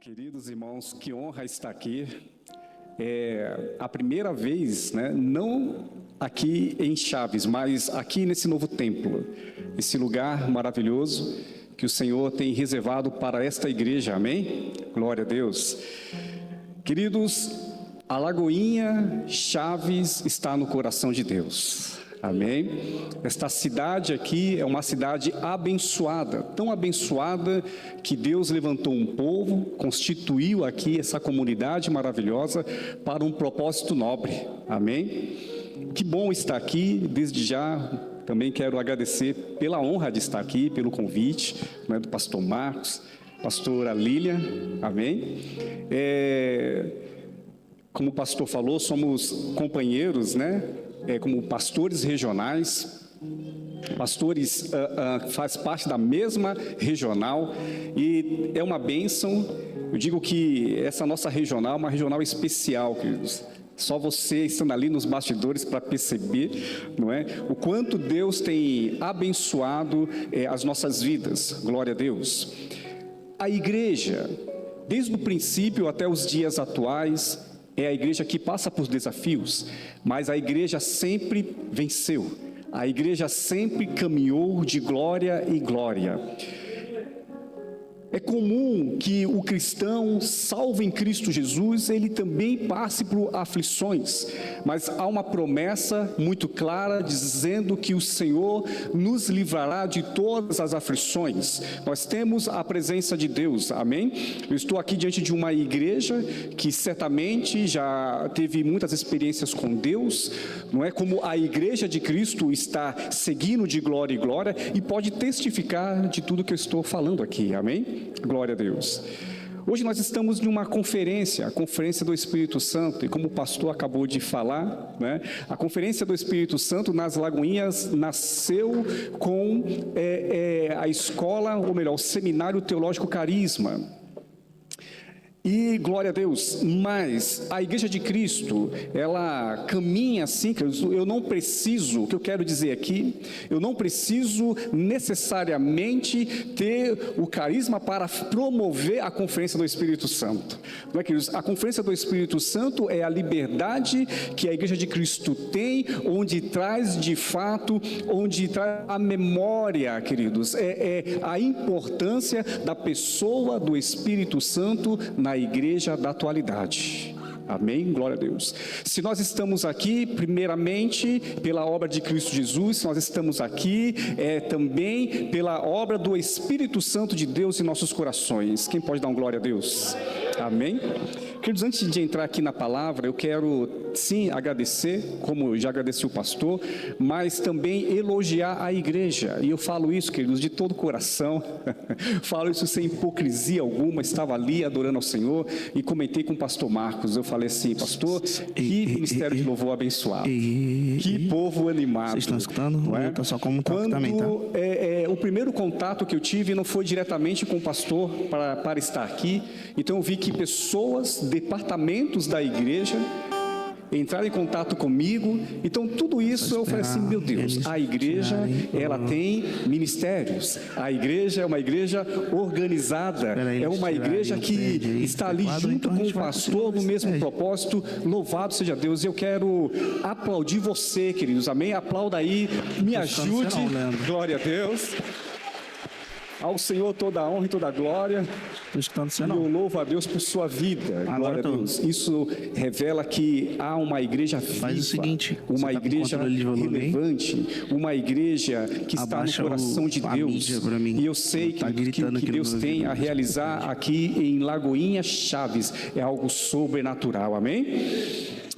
Queridos irmãos, que honra estar aqui. É a primeira vez, né, não aqui em Chaves, mas aqui nesse novo templo, esse lugar maravilhoso que o Senhor tem reservado para esta igreja, amém? Glória a Deus. Queridos, a Lagoinha Chaves está no coração de Deus. Amém? Esta cidade aqui é uma cidade abençoada, tão abençoada que Deus levantou um povo, constituiu aqui essa comunidade maravilhosa para um propósito nobre. Amém? Que bom estar aqui, desde já também quero agradecer pela honra de estar aqui, pelo convite, né, do pastor Marcos, pastora Lília, amém? Como o pastor falou, somos companheiros, né? Como pastores regionais, pastores faz parte da mesma regional e é uma bênção. Eu digo que essa nossa regional é uma regional especial, queridos. Só você estando ali nos bastidores para perceber, não é? O quanto Deus tem abençoado as nossas vidas, glória a Deus. A igreja, desde o princípio até os dias atuais, é a igreja que passa por desafios, mas a igreja sempre venceu. A igreja sempre caminhou de glória em glória. É comum que o cristão, salvo em Cristo Jesus, ele também passe por aflições, mas há uma promessa muito clara dizendo que o Senhor nos livrará de todas as aflições. Nós temos a presença de Deus, amém? Eu estou aqui diante de uma igreja que certamente já teve muitas experiências com Deus, não é? Como a igreja de Cristo está seguindo de glória em glória e pode testificar de tudo que eu estou falando aqui, amém? Glória a Deus. Hoje nós estamos numa conferência, a Conferência do Espírito Santo, e como o pastor acabou de falar, né, a Conferência do Espírito Santo nas Lagoinhas nasceu com a escola, ou melhor, o Seminário Teológico Carisma. E glória a Deus, mas a Igreja de Cristo, ela caminha assim, eu não preciso, o que eu quero dizer aqui, eu não preciso necessariamente ter o carisma para promover a Conferência do Espírito Santo. Não é, queridos? A Conferência do Espírito Santo é a liberdade que a Igreja de Cristo tem, onde traz de fato, onde traz a memória, queridos, a importância da pessoa do Espírito Santo na igreja da atualidade. Amém? Glória a Deus. Se nós estamos aqui, primeiramente, pela obra de Cristo Jesus, nós estamos aqui também pela obra do Espírito Santo de Deus em nossos corações. Quem pode dar um glória a Deus? Amém? Queridos, antes de entrar aqui na palavra, eu quero, sim, agradecer, como já agradeci o pastor, mas também elogiar a igreja. E eu falo isso, queridos, de todo o coração. Falo isso sem hipocrisia alguma. Estava ali adorando ao Senhor e comentei com o pastor Marcos. Eu falei assim, pastor, que ministério de louvor abençoado. Que povo animado. Vocês estão escutando? Não é? Só como Quando também, tá? O primeiro contato que eu tive não foi diretamente com o pastor para estar aqui. Então eu vi que pessoas, departamentos da igreja entraram em contato comigo. Então tudo isso eu falei assim, meu Deus, a igreja ela tem ministérios, a igreja é uma igreja organizada, é uma igreja que está ali junto com o pastor no mesmo propósito. Louvado seja Deus. Eu quero aplaudir você, queridos, amém? Aplauda aí, me ajude, glória a Deus. Ao Senhor toda a honra e toda a glória. E eu louvo a Deus por sua vida. Glória a Deus. Isso revela que há uma igreja viva. Faz o seguinte, uma igreja relevante, uma igreja que está no coração de Deus. E eu sei que Deus tem a realizar aqui em Lagoinha Chaves. É algo sobrenatural. Amém?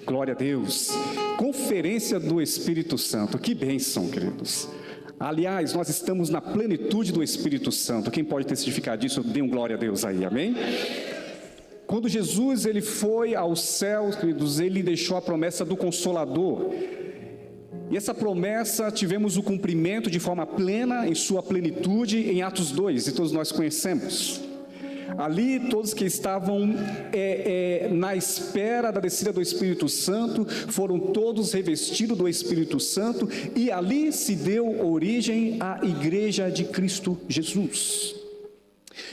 Glória a Deus. Conferência do Espírito Santo. Que bênção, queridos. Aliás, nós estamos na plenitude do Espírito Santo. Quem pode testificar disso, dê um glória a Deus aí, amém? Quando Jesus ele foi aos céus, queridos, ele deixou a promessa do Consolador. E essa promessa tivemos o cumprimento de forma plena, em sua plenitude, em Atos 2, e todos nós conhecemos. Ali, todos que estavam na espera da descida do Espírito Santo, foram todos revestidos do Espírito Santo, e ali se deu origem à Igreja de Cristo Jesus.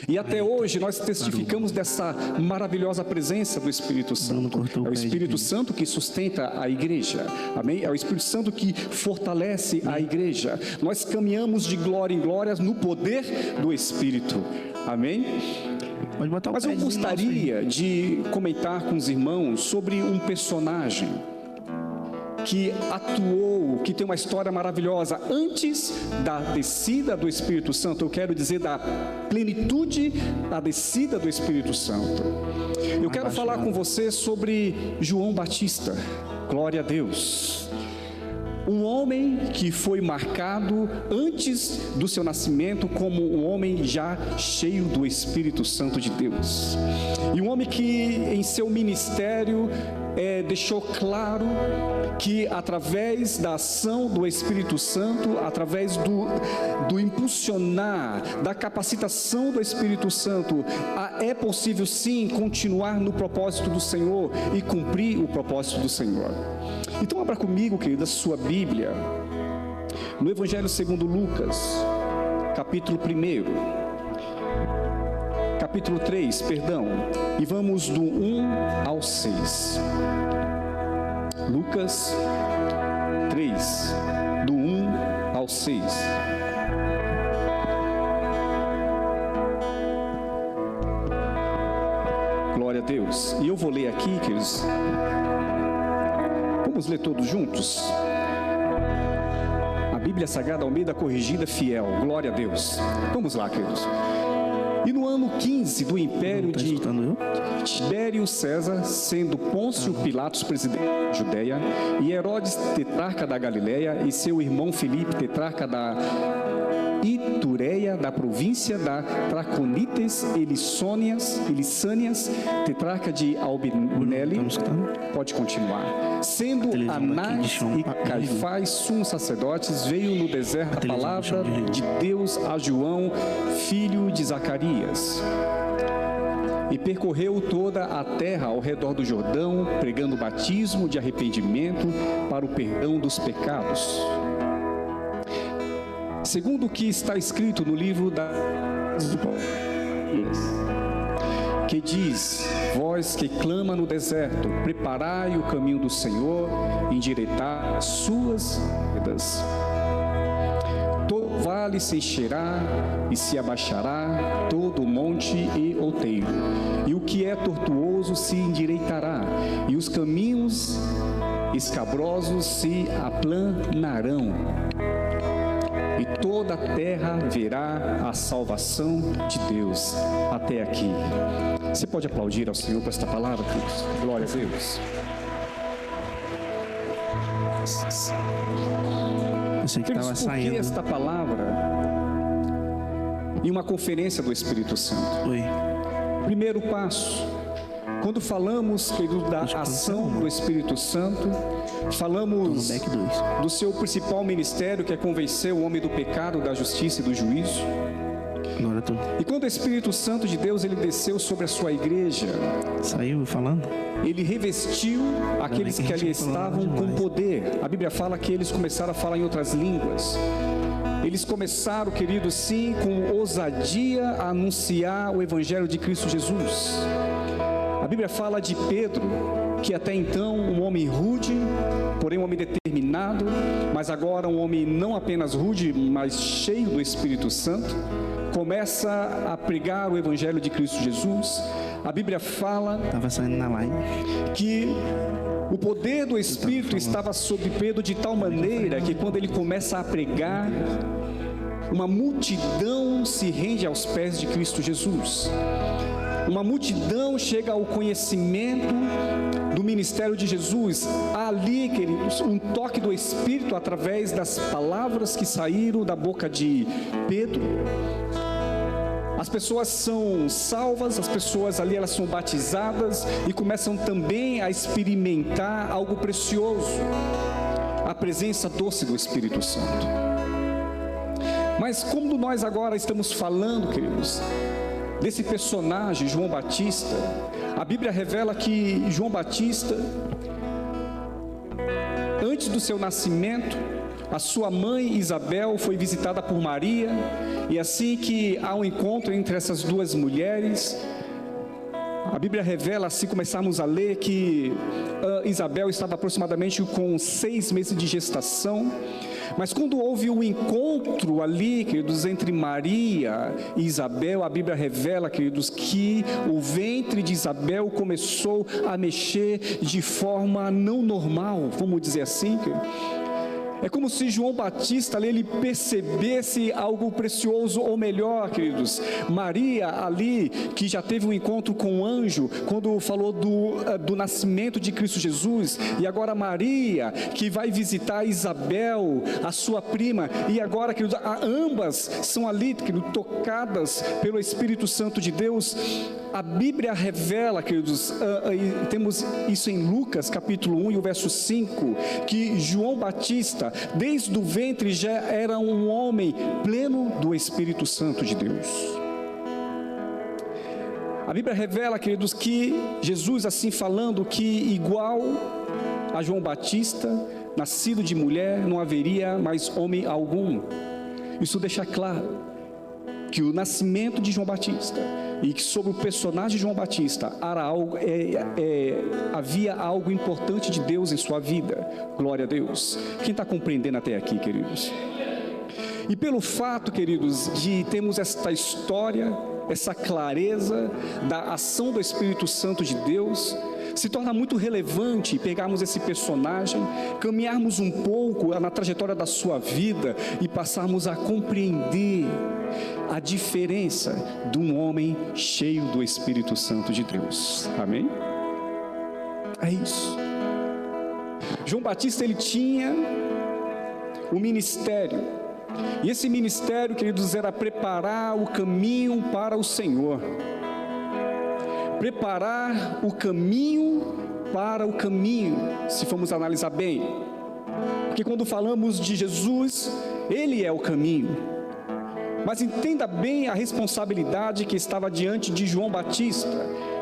E até hoje nós testificamos dessa maravilhosa presença do Espírito Santo. É o Espírito Santo que sustenta a igreja, amém? É o Espírito Santo que fortalece a igreja. Nós caminhamos de glória em glória no poder do Espírito, amém? Mas eu gostaria de comentar com os irmãos sobre um personagem que atuou, que tem uma história maravilhosa antes da descida do Espírito Santo. Eu quero dizer da plenitude da descida do Espírito Santo. Eu quero falar com você sobre João Batista. Glória a Deus. Um homem que foi marcado antes do seu nascimento como um homem já cheio do Espírito Santo de Deus. E um homem que em seu ministério deixou claro que através da ação do Espírito Santo, através do impulsionar, da capacitação do Espírito Santo, é possível sim continuar no propósito do Senhor e cumprir o propósito do Senhor. Então abra comigo, querido, a sua Bíblia, no Evangelho segundo Lucas, capítulo 3, e vamos do 1 ao 6. Lucas 3, do 1 ao 6. Glória a Deus. E eu vou ler aqui, queridos. Vamos ler todos juntos? A Bíblia Sagrada Almeida Corrigida Fiel. Glória a Deus. Vamos lá, queridos. E no ano 15 do império de Tibério César, sendo Pôncio Pilatos presidente da Judeia, e Herodes tetrarca da Galileia, e seu irmão Filipe tetrarca da Itureia, da província da Traconites e Lissânias, tetrarca de Albinelli, pode continuar. Sendo Anás e Caifás, sumos sacerdotes, veio no deserto a palavra de Deus a João, filho de Zacarias. E percorreu toda a terra ao redor do Jordão, pregando o batismo de arrependimento para o perdão dos pecados. Segundo o que está escrito no livro que diz: vós que clama no deserto, preparai o caminho do Senhor, endireitai as suas veredas. Todo vale se encherá e se abaixará, todo monte e outeiro, e o que é tortuoso se endireitará, e os caminhos escabrosos se aplanarão. E toda a terra verá a salvação de Deus. Até aqui. Você pode aplaudir ao Senhor por esta palavra, queridos? Glória a Deus. Queridos, por que esta palavra em uma conferência do Espírito Santo? Primeiro passo. Quando falamos, querido, da ação do Espírito Santo, falamos do seu principal ministério, que é convencer o homem do pecado, da justiça e do juízo. E quando o Espírito Santo de Deus ele desceu sobre a sua igreja, ele revestiu aqueles que ali estavam com poder. A Bíblia fala que eles começaram a falar em outras línguas. Eles começaram, querido, sim, com ousadia a anunciar o Evangelho de Cristo Jesus. A Bíblia fala de Pedro, que até então um homem rude, porém um homem determinado, mas agora um homem não apenas rude, mas cheio do Espírito Santo, começa a pregar o Evangelho de Cristo Jesus. A Bíblia fala que o poder do Espírito estava sobre Pedro de tal maneira que quando ele começa a pregar, uma multidão se rende aos pés de Cristo Jesus. Uma multidão chega ao conhecimento do ministério de Jesus. Ali, queridos, um toque do Espírito através das palavras que saíram da boca de Pedro. As pessoas são salvas, as pessoas ali elas são batizadas e começam também a experimentar algo precioso, a presença doce do Espírito Santo. Mas como nós agora estamos falando, queridos, desse personagem, João Batista, a Bíblia revela que João Batista, antes do seu nascimento, a sua mãe Isabel foi visitada por Maria, e assim que há um encontro entre essas duas mulheres, a Bíblia revela, assim começarmos a ler, que Isabel estava aproximadamente com 6 meses de gestação, mas quando houve o encontro ali, queridos, entre Maria e Isabel, a Bíblia revela, queridos, que o ventre de Isabel começou a mexer de forma não normal, vamos dizer assim, queridos. É como se João Batista ali, ele percebesse algo precioso, ou melhor, queridos, Maria ali, que já teve um encontro com o anjo, quando falou do nascimento de Cristo Jesus, e agora Maria, que vai visitar Isabel, a sua prima, e agora, queridos, ambas são ali, queridos, tocadas pelo Espírito Santo de Deus. A Bíblia revela, queridos, temos isso em Lucas capítulo 1 e o verso 5, que João Batista, desde o ventre, já era um homem pleno do Espírito Santo de Deus. A Bíblia revela, queridos, que Jesus, assim falando, que igual a João Batista, nascido de mulher, não haveria mais homem algum. Isso deixa claro que o nascimento de João Batista, e que sobre o personagem de João Batista havia algo importante de Deus em sua vida. Glória a Deus. Quem está compreendendo até aqui, queridos? E pelo fato, queridos, de termos esta história, essa clareza da ação do Espírito Santo de Deus, se torna muito relevante pegarmos esse personagem, caminharmos um pouco na trajetória da sua vida e passarmos a compreender a diferença de um homem cheio do Espírito Santo de Deus. Amém? É isso. João Batista, ele tinha um ministério, e esse ministério, queridos, era preparar o caminho para o Senhor. Preparar o caminho para o caminho, se formos analisar bem, porque quando falamos de Jesus, Ele é o caminho, mas entenda bem a responsabilidade que estava diante de João Batista,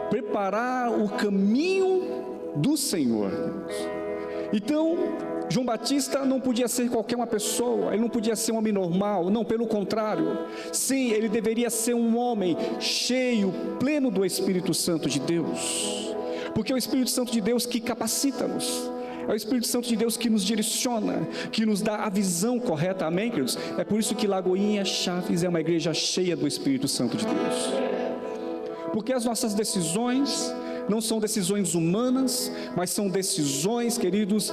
preparar o caminho do Senhor. Então, João Batista não podia ser qualquer uma pessoa, ele não podia ser um homem normal, não, pelo contrário, sim, ele deveria ser um homem cheio, pleno do Espírito Santo de Deus, porque é o Espírito Santo de Deus que capacita-nos, é o Espírito Santo de Deus que nos direciona, que nos dá a visão correta, amém, queridos? É por isso que Lagoinha Chaves é uma igreja cheia do Espírito Santo de Deus, porque as nossas decisões não são decisões humanas, mas são decisões, queridos,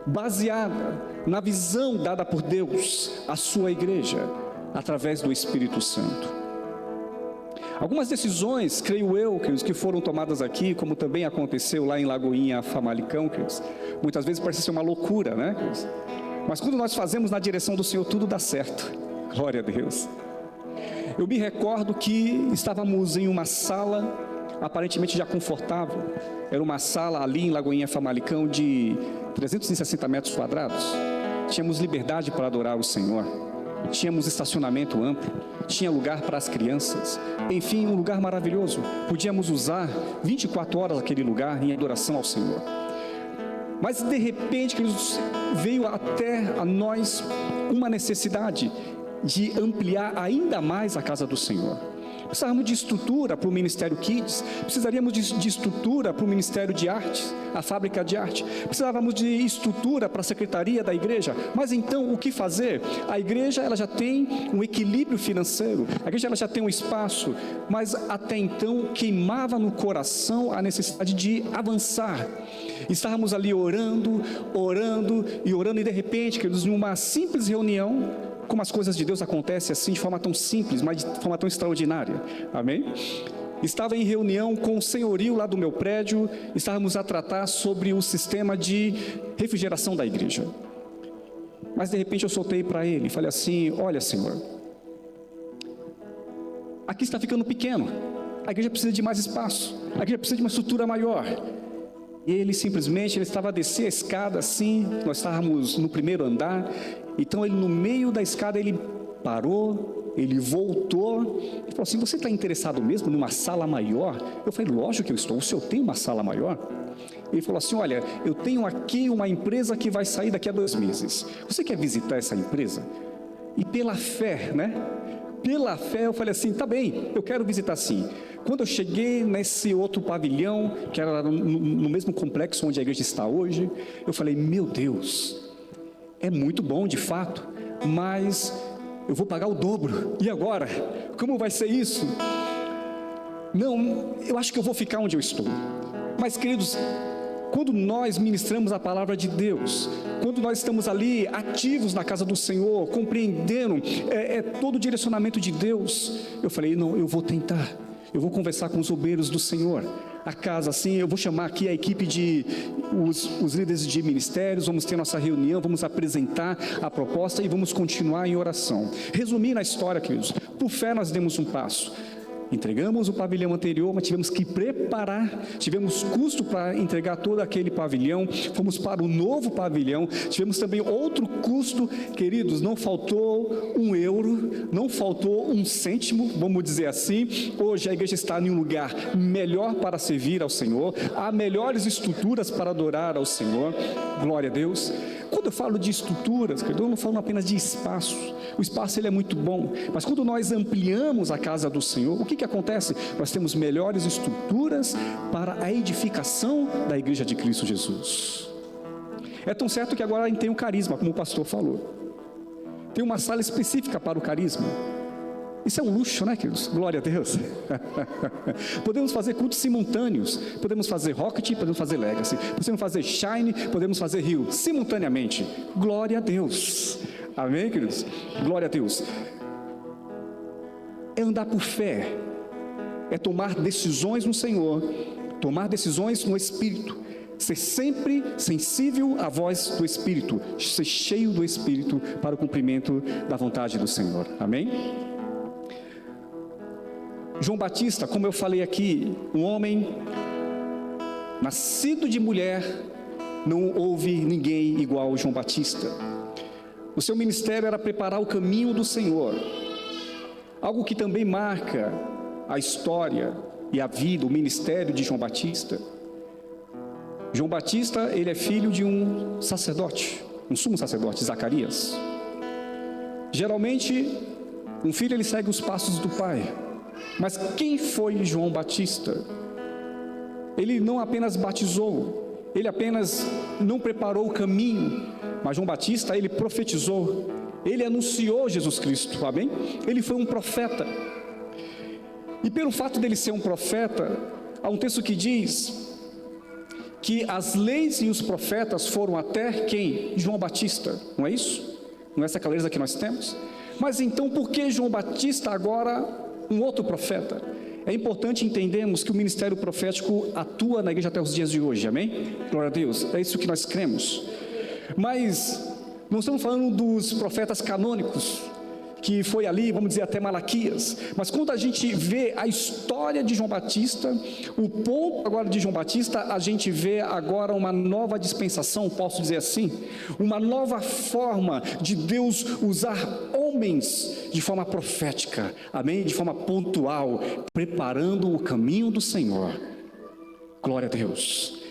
baseada na visão dada por Deus à sua igreja, através do Espírito Santo. Algumas decisões, creio eu, queridos, que foram tomadas aqui, como também aconteceu lá em Lagoinha, Famalicão, queridos, muitas vezes parece ser uma loucura, né, queridos? Mas quando nós fazemos na direção do Senhor, tudo dá certo. Glória a Deus. Eu me recordo que estávamos em uma sala aparentemente já confortável. Era uma sala ali em Lagoinha, Famalicão, de 360 metros quadrados. Tínhamos liberdade para adorar o Senhor, tínhamos estacionamento amplo, tinha lugar para as crianças, enfim, um lugar maravilhoso. Podíamos usar 24 horas aquele lugar em adoração ao Senhor. Mas de repente, queridos, veio até a nós uma necessidade de ampliar ainda mais a casa do Senhor. Precisávamos de estrutura para o Ministério Kids, precisaríamos de estrutura para o Ministério de Artes, a fábrica de arte, precisávamos de estrutura para a secretaria da igreja. Mas então, o que fazer? A igreja, ela já tem um equilíbrio financeiro, a igreja, ela já tem um espaço, mas até então queimava no coração a necessidade de avançar. Estávamos ali orando, e de repente, queridos, numa simples reunião, como as coisas de Deus acontecem assim, de forma tão simples, mas de forma tão extraordinária, amém? Estava em reunião com o senhorio lá do meu prédio, estávamos a tratar sobre o sistema de refrigeração da igreja, mas de repente eu soltei para ele, falei assim: olha, Senhor, aqui está ficando pequeno, a igreja precisa de mais espaço, a igreja precisa de uma estrutura maior. E ele estava a descer a escada assim, nós estávamos no primeiro andar, então ele no meio da escada, ele parou, ele voltou, e falou assim: você está interessado mesmo numa sala maior? Eu falei: lógico que eu estou, o senhor tem uma sala maior? ele falou assim: olha, eu tenho aqui uma empresa que vai sair daqui a 2 meses. Você quer visitar essa empresa? E pela fé, né? Pela fé eu falei assim: tá bem, eu quero visitar sim. Quando eu cheguei nesse outro pavilhão, que era no mesmo complexo onde a igreja está hoje, eu falei: meu Deus, é muito bom de fato, mas eu vou pagar o dobro. E agora? Como vai ser isso? Não, eu acho que eu vou ficar onde eu estou. Mas, queridos, quando nós ministramos a palavra de Deus, quando nós estamos ali ativos na casa do Senhor, compreendendo todo o direcionamento de Deus, eu falei: não, eu vou tentar, eu vou conversar com os obreiros do Senhor. A casa, assim, eu vou chamar aqui a equipe de os líderes de ministérios, vamos ter nossa reunião, vamos apresentar a proposta e vamos continuar em oração. Resumindo a história, queridos, por fé nós demos um passo. Entregamos o pavilhão anterior, mas tivemos que preparar, tivemos custo para entregar todo aquele pavilhão, fomos para o novo pavilhão, tivemos também outro custo, queridos, não faltou €1, não faltou 1 cêntimo, vamos dizer assim. Hoje a igreja está em um lugar melhor para servir ao Senhor, há melhores estruturas para adorar ao Senhor, glória a Deus. Quando eu falo de estruturas, eu não falo apenas de espaço. O espaço ele é muito bom, mas quando nós ampliamos a casa do Senhor, o que acontece? Nós temos melhores estruturas para a edificação da igreja de Cristo Jesus. É tão certo que agora tem o carisma, como o pastor falou. Tem uma sala específica para o carisma. Isso é um luxo, né, queridos? Glória a Deus. Podemos fazer cultos simultâneos. Podemos fazer Rocket, podemos fazer Legacy. Podemos fazer Shine, podemos fazer Rio, simultaneamente. Glória a Deus. Amém, queridos? Glória a Deus. É andar por fé. É tomar decisões no Senhor. Tomar decisões no Espírito. Ser sempre sensível à voz do Espírito. Ser cheio do Espírito para o cumprimento da vontade do Senhor. Amém? João Batista, como eu falei aqui, um homem nascido de mulher, não houve ninguém igual a João Batista. O seu ministério era preparar o caminho do Senhor, algo que também marca a história e a vida, o ministério de João Batista. João Batista, ele é filho de um sacerdote, um sumo sacerdote, Zacarias. Geralmente, um filho ele segue os passos do pai. Mas quem foi João Batista? Ele não apenas batizou, ele apenas não preparou o caminho, mas João Batista, ele profetizou, ele anunciou Jesus Cristo, amém? Ele foi um profeta. E pelo fato dele ser um profeta, há um texto que diz que as leis e os profetas foram até quem? João Batista, não é isso? Não é essa clareza que nós temos? Mas então por que João Batista agora um outro profeta? É importante entendermos que o ministério profético atua na igreja até os dias de hoje, amém? Glória a Deus, é isso que nós cremos. Mas não estamos falando dos profetas canônicos, que foi ali, vamos dizer, até Malaquias. Mas quando a gente vê a história de João Batista, o ponto agora de João Batista, a gente vê agora uma nova dispensação, posso dizer assim, uma nova forma de Deus usar homens de forma profética, amém? De forma pontual, preparando o caminho do Senhor. Glória a Deus.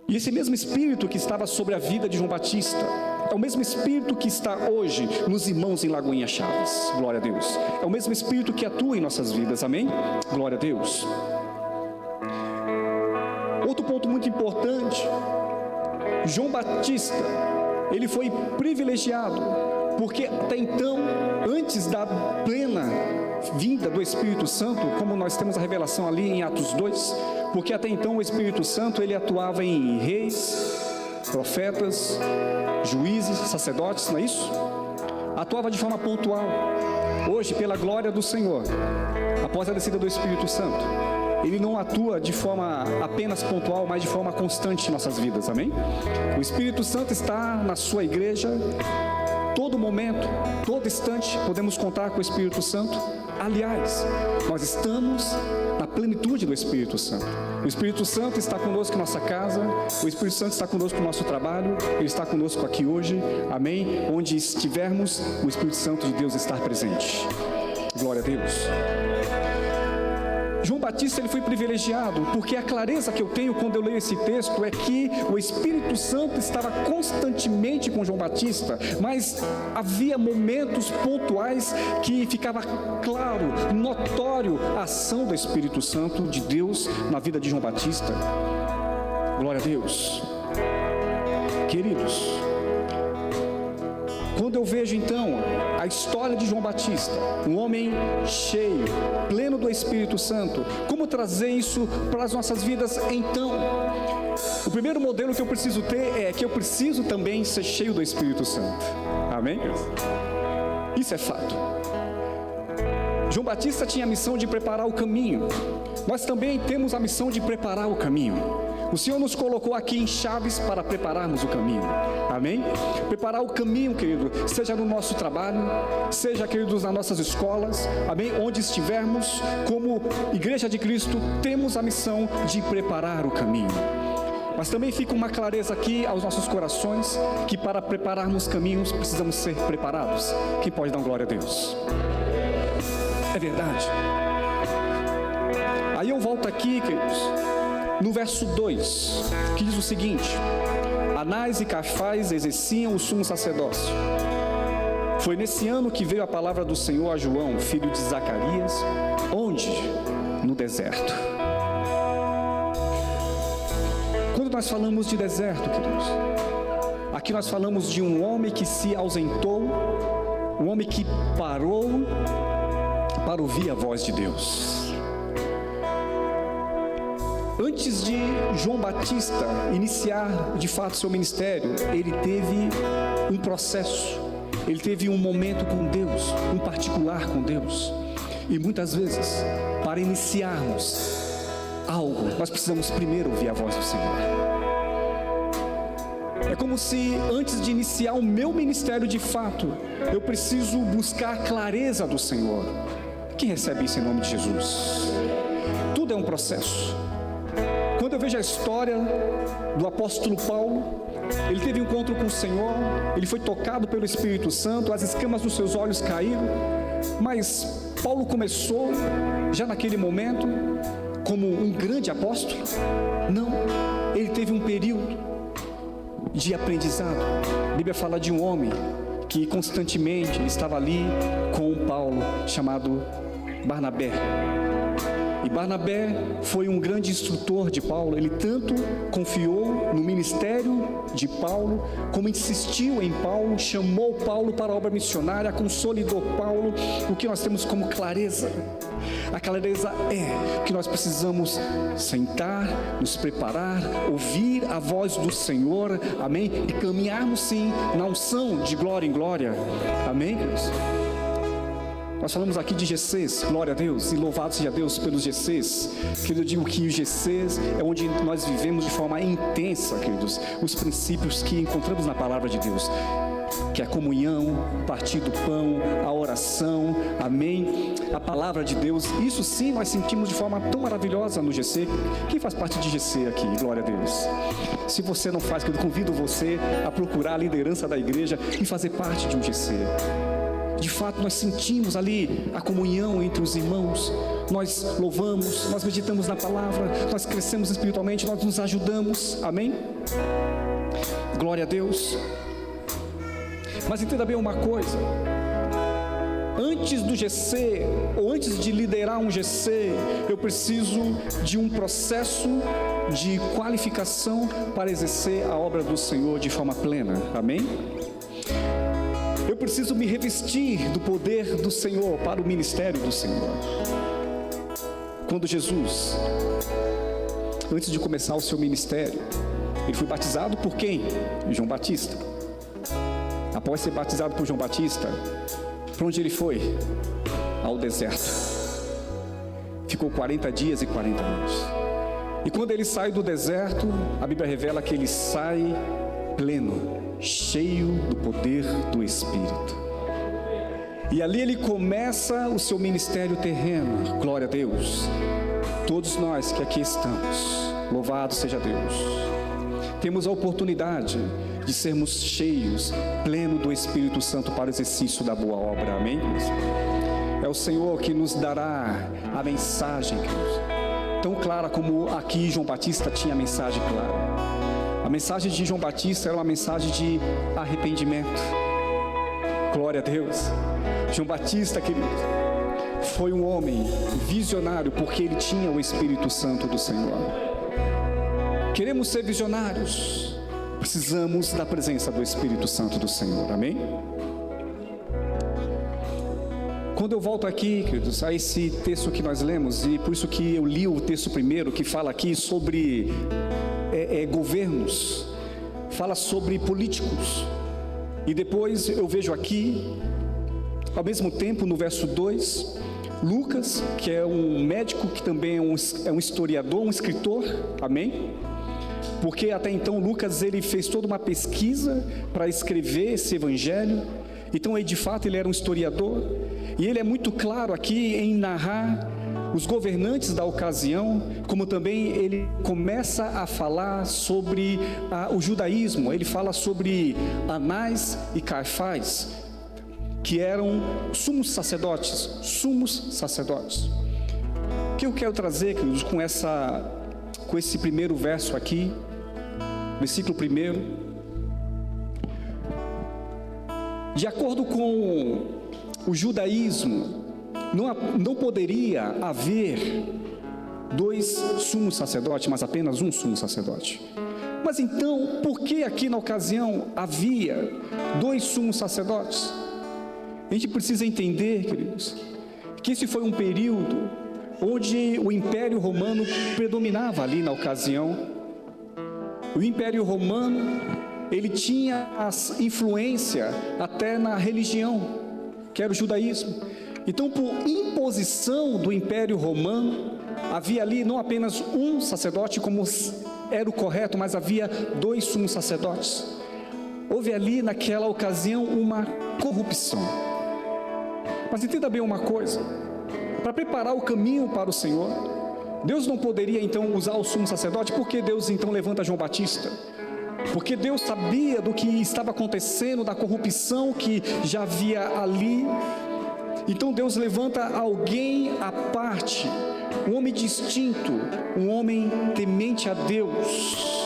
E esse mesmo Espírito que estava sobre a vida de João Batista, é o mesmo Espírito que está hoje nos irmãos em Lagoinha Chaves, glória a Deus. É o mesmo Espírito que atua em nossas vidas, amém? Glória a Deus. Outro ponto muito importante, João Batista, ele foi privilegiado, porque até então, antes da plena vinda do Espírito Santo, como nós temos a revelação ali em Atos 2, porque até então o Espírito Santo, ele atuava em reis, profetas, juízes, sacerdotes, não é isso? Atuava de forma pontual. Hoje, pela glória do Senhor, após a descida do Espírito Santo, ele não atua de forma apenas pontual, mas de forma constante em nossas vidas, amém? O Espírito Santo está na sua igreja, todo momento, todo instante, podemos contar com o Espírito Santo. Aliás, nós estamos na plenitude do Espírito Santo. O Espírito Santo está conosco em nossa casa, o Espírito Santo está conosco no nosso trabalho, ele está conosco aqui hoje, amém? Onde estivermos, o Espírito Santo de Deus está presente. Glória a Deus. João Batista ele foi privilegiado, porque a clareza que eu tenho quando eu leio esse texto é que o Espírito Santo estava constantemente com João Batista, mas havia momentos pontuais que ficava claro, notório a ação do Espírito Santo de Deus na vida de João Batista. Glória a Deus. Queridos, quando eu vejo então a história de João Batista, um homem cheio, pleno do Espírito Santo, como trazer isso para as nossas vidas então? O primeiro modelo que eu preciso ter é que eu preciso também ser cheio do Espírito Santo. Amém? Isso é fato. João Batista tinha a missão de preparar o caminho. Nós também temos a missão de preparar o caminho. O Senhor nos colocou aqui em chaves para prepararmos o caminho. Amém? Preparar o caminho, querido, seja no nosso trabalho, seja, queridos, nas nossas escolas, amém? Onde estivermos, como Igreja de Cristo, temos a missão de preparar o caminho. Mas também fica uma clareza aqui aos nossos corações, que para prepararmos caminhos, precisamos ser preparados. Quem pode dar glória a Deus? É verdade. Aí eu volto aqui, queridos, no verso 2, que diz o seguinte: Anás e Caifás exerciam o sumo sacerdócio. Foi nesse ano que veio a palavra do Senhor a João, filho de Zacarias, onde? No deserto. Quando nós falamos de deserto, queridos, aqui nós falamos de um homem que se ausentou, um homem que parou para ouvir a voz de Deus. Antes de João Batista iniciar de fato seu ministério, ele teve um processo, ele teve um momento com Deus, um particular com Deus. E muitas vezes, para iniciarmos algo, nós precisamos primeiro ouvir a voz do Senhor. É como se antes de iniciar o meu ministério de fato, eu preciso buscar a clareza do Senhor. Quem recebe isso em nome de Jesus? Tudo é um processo. Quando eu vejo a história do apóstolo Paulo, ele teve um encontro com o Senhor, ele foi tocado pelo Espírito Santo, as escamas dos seus olhos caíram, mas Paulo começou, já naquele momento, como um grande apóstolo? Não, ele teve um período de aprendizado. A Bíblia fala de um homem que constantemente estava ali com Paulo, chamado Barnabé. E Barnabé foi um grande instrutor de Paulo. Ele tanto confiou no ministério de Paulo, como insistiu em Paulo, chamou Paulo para a obra missionária, consolidou Paulo. O que nós temos como clareza? A clareza é que nós precisamos sentar, nos preparar, ouvir a voz do Senhor, amém? E caminharmos sim na unção de glória em glória, amém, queridos? Nós falamos aqui de GCs, glória a Deus, e louvado seja Deus pelos GCs. Querido, eu digo que os GCs é onde nós vivemos de forma intensa, queridos, os princípios que encontramos na palavra de Deus, que é a comunhão, partir do pão, a oração, amém? A palavra de Deus, isso sim nós sentimos de forma tão maravilhosa no GC. Quem faz parte de GC aqui? Glória a Deus. Se você não faz, eu convido você a procurar a liderança da igreja e fazer parte de um GC. De fato, nós sentimos ali a comunhão entre os irmãos, nós louvamos, nós meditamos na palavra, nós crescemos espiritualmente, nós nos ajudamos, amém? Glória a Deus. Mas entenda bem uma coisa, antes do GC, ou antes de liderar um GC, eu preciso de um processo de qualificação para exercer a obra do Senhor de forma plena, amém? Eu preciso me revestir do poder do Senhor para o ministério do Senhor. Quando Jesus, antes de começar o seu ministério, ele foi batizado por quem? João Batista. Após ser batizado por João Batista, para onde ele foi? Ao deserto. Ficou 40 dias e 40 noites. E quando ele sai do deserto, a Bíblia revela que ele sai pleno, cheio do poder do Espírito. E ali ele começa o seu ministério terreno. Glória a Deus. Todos nós que aqui estamos, louvado seja Deus, temos a oportunidade de sermos cheios, pleno do Espírito Santo para o exercício da boa obra, amém? é o Senhor que nos dará a mensagem, queridos. Tão clara como aqui João Batista tinha a mensagem clara. A mensagem de João Batista era uma mensagem de arrependimento. Glória a Deus. João Batista, querido, foi um homem visionário porque ele tinha o Espírito Santo do Senhor. Queremos ser visionários, precisamos da presença do Espírito Santo do Senhor, amém? Quando eu volto aqui, queridos, a esse texto que nós lemos, e por isso que eu li o texto primeiro, que fala aqui sobre governos, fala sobre políticos, e depois eu vejo aqui, ao mesmo tempo, no verso 2, Lucas, que é um médico, que também é um historiador, um escritor, amém? Porque até então Lucas, ele fez toda uma pesquisa para escrever esse evangelho. Então ele, de fato, ele era um historiador, e ele é muito claro aqui em narrar os governantes da ocasião, como também ele começa a falar sobre o judaísmo. Ele fala sobre Anás e Caifás, que eram sumos sacerdotes. O que eu quero trazer, queridos, com esse primeiro verso aqui, versículo 1, de acordo com o judaísmo, não poderia haver dois sumos sacerdotes, mas apenas um sumo sacerdote. Mas então, por que aqui na ocasião havia dois sumos sacerdotes? A gente precisa entender, queridos, que esse foi um período onde o Império Romano predominava ali na ocasião. O Império Romano, ele tinha influência até na religião, que era o judaísmo. Então, por imposição do Império Romano, havia ali não apenas um sacerdote, como era o correto, mas havia dois sumos sacerdotes. Houve ali, naquela ocasião, uma corrupção. Mas entenda bem uma coisa: para preparar o caminho para o Senhor, Deus não poderia então usar o sumo sacerdote. Por que Deus então levanta João Batista? Porque Deus sabia do que estava acontecendo, da corrupção que já havia ali. Então Deus levanta alguém à parte, um homem distinto, um homem temente a Deus.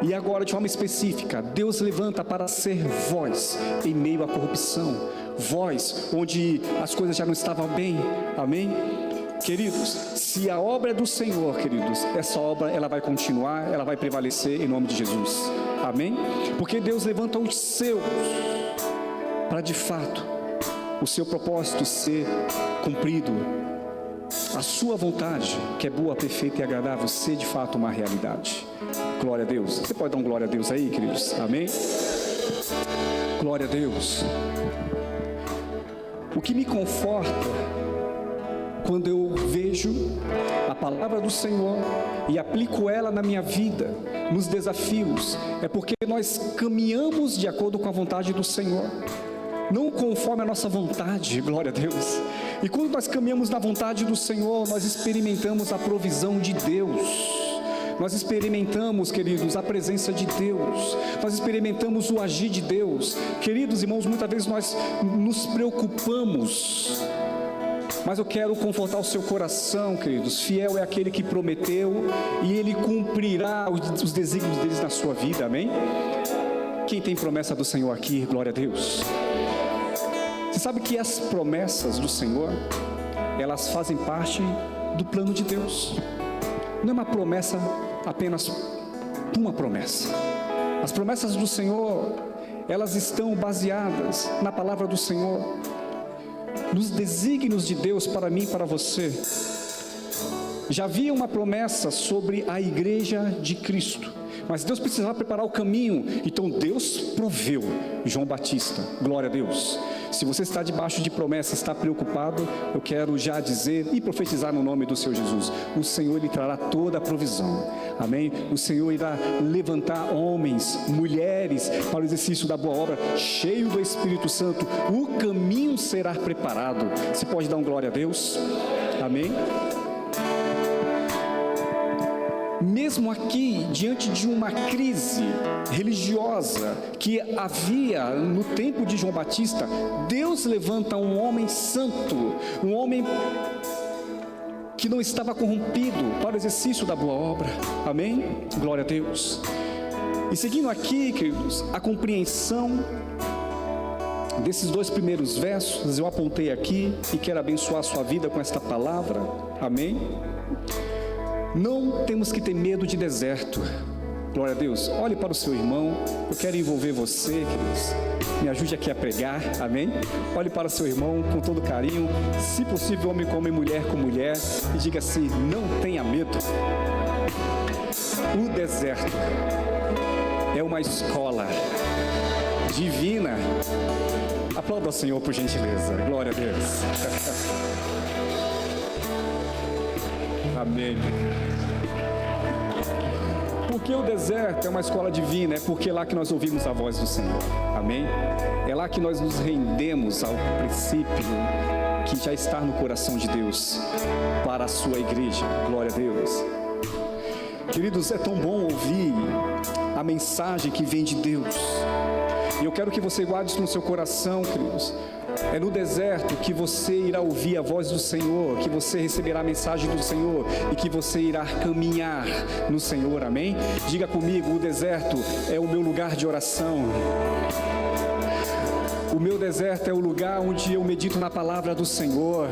E agora, de forma específica, Deus levanta para ser voz em meio à corrupção, voz onde as coisas já não estavam bem, amém? Queridos, se a obra é do Senhor, queridos, essa obra ela vai continuar, ela vai prevalecer em nome de Jesus, amém? Porque Deus levanta os seus para de fato o seu propósito ser cumprido, a sua vontade, que é boa, perfeita e agradável, ser de fato uma realidade. Glória a Deus. Você pode dar um glória a Deus aí, queridos? Amém? Glória a Deus. O que me conforta quando eu vejo a palavra do Senhor e aplico ela na minha vida, nos desafios, é porque nós caminhamos de acordo com a vontade do Senhor, não conforme a nossa vontade. Glória a Deus. E quando nós caminhamos na vontade do Senhor, nós experimentamos a provisão de Deus. Nós experimentamos, queridos, a presença de Deus. Nós experimentamos o agir de Deus. Queridos irmãos, muitas vezes nós nos preocupamos, mas eu quero confortar o seu coração, queridos. Fiel é aquele que prometeu e Ele cumprirá os desígnios deles na sua vida, amém? Quem tem promessa do Senhor aqui, glória a Deus. Você sabe que as promessas do Senhor, elas fazem parte do plano de Deus. Não é uma promessa apenas uma promessa. As promessas do Senhor, elas estão baseadas na palavra do Senhor, nos desígnios de Deus para mim e para você. Já havia uma promessa sobre a igreja de Cristo, mas Deus precisava preparar o caminho. Então Deus proveu João Batista. Glória a Deus. Se você está debaixo de promessa, está preocupado, eu quero já dizer e profetizar no nome do Senhor Jesus: o Senhor lhe trará toda a provisão, amém? O Senhor irá levantar homens, mulheres para o exercício da boa obra, cheio do Espírito Santo. O caminho será preparado. Você pode dar um glória a Deus? Amém? mesmo aqui, diante de uma crise religiosa que havia no tempo de João Batista, Deus levanta um homem santo, um homem que não estava corrompido para o exercício da boa obra. Amém? Glória a Deus. E seguindo aqui, queridos, a compreensão desses 2 primeiros versos, eu apontei aqui e quero abençoar a sua vida com esta palavra. Amém? Não temos que ter medo de deserto. Glória a Deus. Olhe para o seu irmão. Eu quero envolver você, queridos. Me ajude aqui a pregar. Amém? Olhe para o seu irmão com todo carinho. Se possível, homem com homem, mulher com mulher. E diga assim: não tenha medo. O deserto é uma escola divina. Aplauda o Senhor por gentileza. Glória a Deus. Amém. Porque o deserto é uma escola divina, é porque é lá que nós ouvimos a voz do Senhor. Amém? É lá que nós nos rendemos ao princípio que já está no coração de Deus para a sua igreja. Glória a Deus. Queridos, é tão bom ouvir a mensagem que vem de Deus. E eu quero que você guarde isso no seu coração, queridos. É no deserto que você irá ouvir a voz do Senhor, que você receberá a mensagem do Senhor e que você irá caminhar no Senhor, amém? Diga comigo: o deserto é o meu lugar de oração. O meu deserto é o lugar onde eu medito na palavra do Senhor.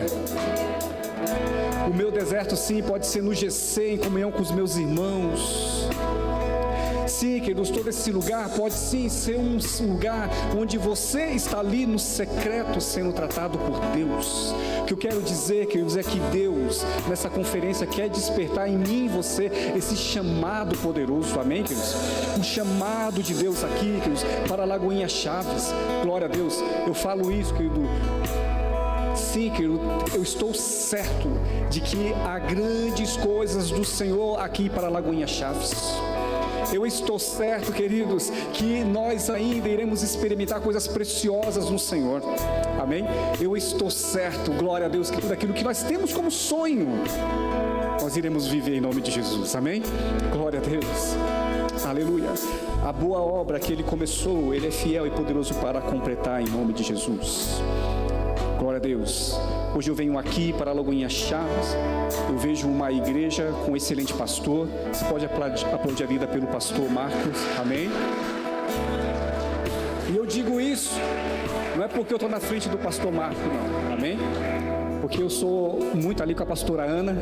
O meu deserto, sim, pode ser no GC, em comunhão com os meus irmãos. Sim, queridos, todo esse lugar pode sim ser um lugar onde você está ali no secreto sendo tratado por Deus. O que eu quero dizer, queridos, é que Deus, nessa conferência, quer despertar em mim e você esse chamado poderoso, amém, queridos? O chamado de Deus aqui, queridos, para Lagoinha Chaves. Glória a Deus. Eu falo isso, querido. Sim, querido, eu estou certo de que há grandes coisas do Senhor aqui para Lagoinha Chaves. Eu estou certo, queridos, que nós ainda iremos experimentar coisas preciosas no Senhor. Amém? Eu estou certo, glória a Deus, que tudo aquilo que nós temos como sonho, nós iremos viver em nome de Jesus. Amém? Glória a Deus. Aleluia. A boa obra que Ele começou, Ele é fiel e poderoso para completar em nome de Jesus. Glória a Deus. Hoje eu venho aqui para Lagoinha Chaves. Eu vejo uma igreja com um excelente pastor. Você pode aplaudir a vida pelo pastor Marcos. Amém? E eu digo isso, não é porque eu estou na frente do pastor Marcos, não. Amém? Porque eu sou muito ali com a pastora Ana,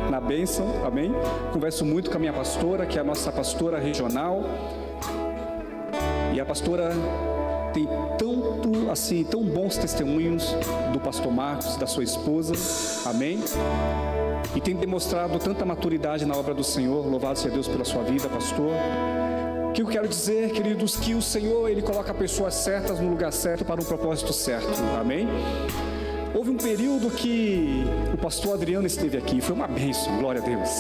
na bênção. Amém? Converso muito com a minha pastora, que é a nossa pastora regional. E a pastora tem tão bons testemunhos do pastor Marcos, da sua esposa, amém? E tem demonstrado tanta maturidade na obra do Senhor. Louvado seja Deus pela sua vida, pastor. O que eu quero dizer, queridos, que o Senhor, Ele coloca pessoas certas no lugar certo para um propósito certo, amém? Houve um período que o pastor Adriano esteve aqui, foi uma bênção, glória a Deus.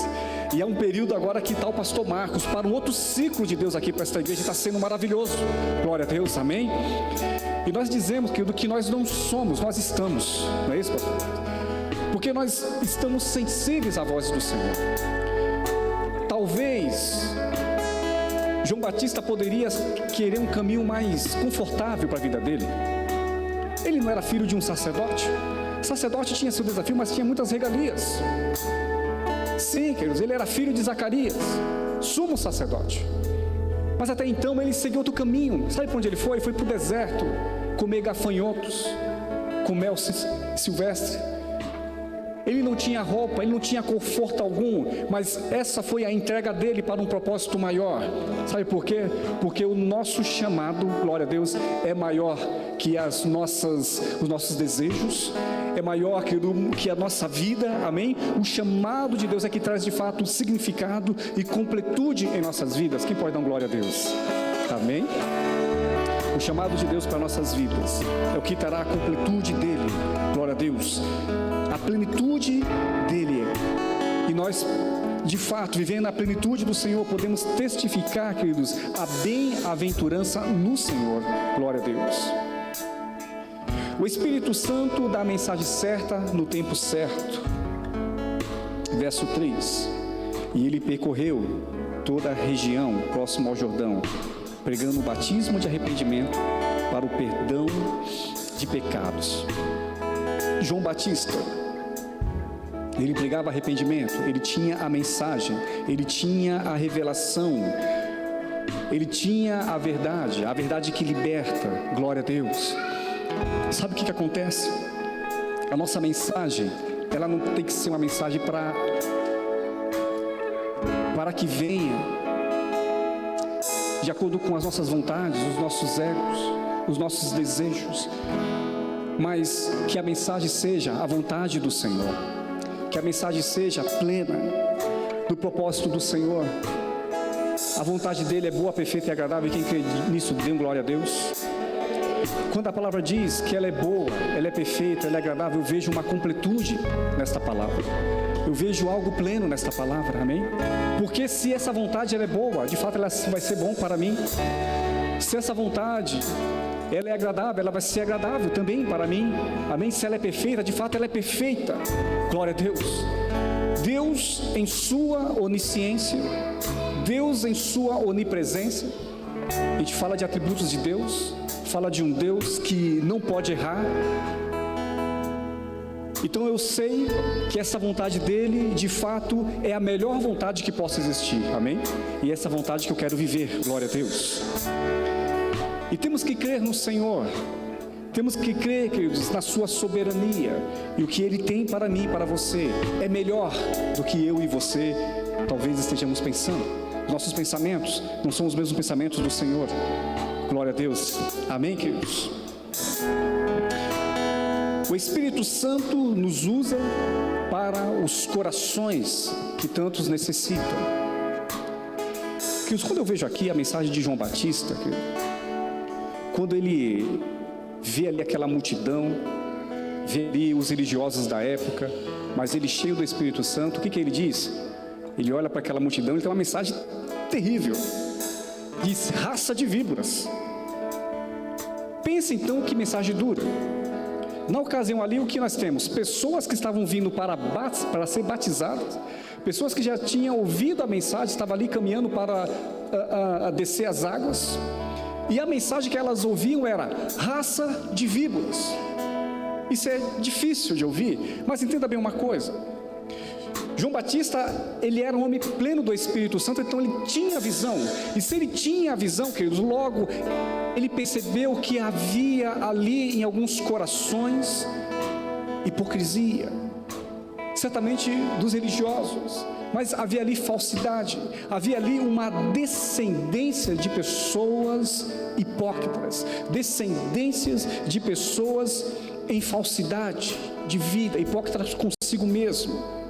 E é um período agora que está o pastor Marcos para um outro ciclo de Deus aqui para esta igreja, está sendo maravilhoso, glória a Deus, amém? E nós dizemos, querido, que nós não somos, nós estamos, não é isso, pastor? Porque nós estamos sensíveis à voz do Senhor. Talvez João Batista poderia querer um caminho mais confortável para a vida dele. Ele não era filho de um sacerdote. O sacerdote tinha seu desafio, mas tinha muitas regalias. Sim, queridos, ele era filho de Zacarias, sumo sacerdote. Mas até então ele seguiu outro caminho. Sabe para onde ele foi? Ele foi para o deserto, comer gafanhotos, com mel silvestre. Ele não tinha roupa, ele não tinha conforto algum, mas essa foi a entrega dele para um propósito maior. Sabe por quê? Porque o nosso chamado, glória a Deus, é maior que os nossos desejos, é maior que a nossa vida, amém? O chamado de Deus é que traz de fato significado e completude em nossas vidas. Quem pode dar glória a Deus? Amém? O chamado de Deus para nossas vidas é o que trará a completude dele, glória a Deus, a plenitude dele. E nós, de fato, vivendo a plenitude do Senhor, podemos testificar, queridos, a bem-aventurança no Senhor, glória a Deus. O Espírito Santo dá a mensagem certa no tempo certo. Verso 3: E ele percorreu toda a região próxima ao Jordão, pregando o batismo de arrependimento para o perdão de pecados. João Batista, ele pregava arrependimento, ele tinha a mensagem, ele tinha a revelação, ele tinha a verdade que liberta. Glória a Deus. Sabe o que acontece? A nossa mensagem, ela não tem que ser uma mensagem para que venha de acordo com as nossas vontades, os nossos egos, os nossos desejos, mas que a mensagem seja a vontade do Senhor, que a mensagem seja plena do propósito do Senhor. A vontade dele é boa, perfeita e agradável, e quem crê nisso, dê glória a Deus. Quando a palavra diz que ela é boa, ela é perfeita, ela é agradável, eu vejo uma completude nesta palavra. Eu vejo algo pleno nesta palavra, amém? Porque se essa vontade ela é boa, de fato ela vai ser bom para mim. Se essa vontade ela é agradável, ela vai ser agradável também para mim, amém? Se ela é perfeita, de fato ela é perfeita. Glória a Deus. Deus em sua onisciência, Deus em sua onipresença. A gente fala de atributos de Deus, fala de um Deus que não pode errar. Então eu sei que essa vontade dele, de fato, é a melhor vontade que possa existir, amém? E essa vontade que eu quero viver, glória a Deus. E temos que crer no Senhor, temos que crer, queridos, na sua soberania, e o que ele tem para mim e para você é melhor do que eu e você talvez estejamos pensando. Nossos pensamentos não são os mesmos pensamentos do Senhor. Glória a Deus, amém, queridos? O Espírito Santo nos usa para os corações que tantos necessitam. Queridos, quando eu vejo aqui a mensagem de João Batista, querido, quando ele vê ali aquela multidão, vê ali os religiosos da época, mas ele cheio do Espírito Santo, o que ele diz? Ele olha para aquela multidão e tem uma mensagem terrível. Diz: raça de víboras. Pensa então que mensagem dura. Na ocasião ali, o que nós temos? Pessoas que estavam vindo para ser batizadas, pessoas que já tinham ouvido a mensagem, estavam ali caminhando para descer as águas, e a mensagem que elas ouviam era raça de víboras. Isso é difícil de ouvir, mas entenda bem uma coisa. João Batista, ele era um homem pleno do Espírito Santo, então ele tinha visão, e se ele tinha a visão, queridos, logo ele percebeu que havia ali em alguns corações hipocrisia, certamente dos religiosos, mas havia ali falsidade, havia ali uma descendência de pessoas hipócritas, descendências de pessoas em falsidade de vida, hipócritas consigo mesmo.